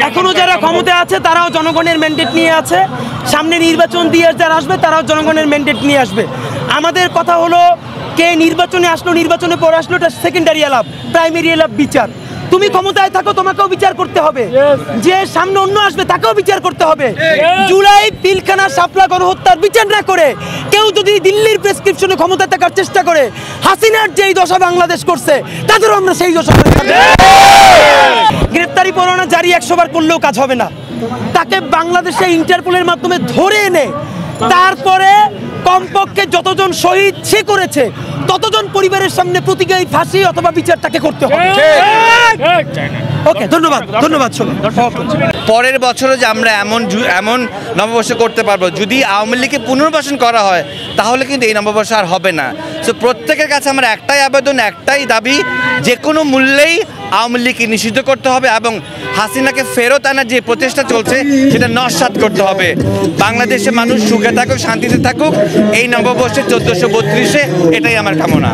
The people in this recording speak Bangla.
এখনো যারা ক্ষমতা আছে তারাও জনগণের ম্যান্ডেট নিয়ে আছে, সামনে নির্বাচন দিয়ে যারা আসবে তারাও জনগণের ম্যান্ডেট নিয়ে আসবে। আমাদের কথা হলো কে নির্বাচনে আসলো, নির্বাচনে পরে আসলো, এটা সেকেন্ডারি আলাপ, প্রাইমারি আলাপ বিচার। তুমি ক্ষমতায় থাকো, তোমাকেও বিচার করতে হবে, যে সামনে অন্য আসবে তাকেও বিচার করতে হবে। জুলাই পিলখানা শাপলা গণহত্যার বিচার না করে কেউ যদি দিল্লির প্রেসক্রিপশনে ক্ষমতা থাকার চেষ্টা করে, হাসিনার যেই দশা বাংলাদেশ করছে তাদেরও আমরা সেই দশা করে থাকবো। গ্রেপ্তারি পরোয়ানা জারি 100 বার করলেও কাজ হবে না, তাকে বাংলাদেশে ইন্টারপোলের মাধ্যমে ধরে এনে তারপরে কমপক্ষে যতজন শহীদ সে করেছে ততজন পরিবারের সামনে প্রতিজ্ঞায় ফাঁসি অথবা বিচার তাকে করতে হবে। ওকে, ধন্যবাদ ধন্যবাদ। পরের বছরও যে আমরা এমন নববর্ষ করতে পারবো যদি আওয়ামী লীগকে পুনর্বাসন করা হয়, তাহলে কিন্তু এই নববর্ষ আর হবে না। সো প্রত্যেকের কাছে আমার একটাই আবেদন, একটাই দাবি, যে কোনো মূল্যেই আওয়ামী লীগকে নিষিদ্ধ করতে হবে এবং হাসিনাকে ফেরত আনার যে প্রচেষ্টা চলছে সেটা নস্যাৎ করতে হবে। বাংলাদেশের মানুষ সুখে থাকুক, শান্তিতে থাকুক, এই নববর্ষে 1432-এ এটাই আমার কামনা।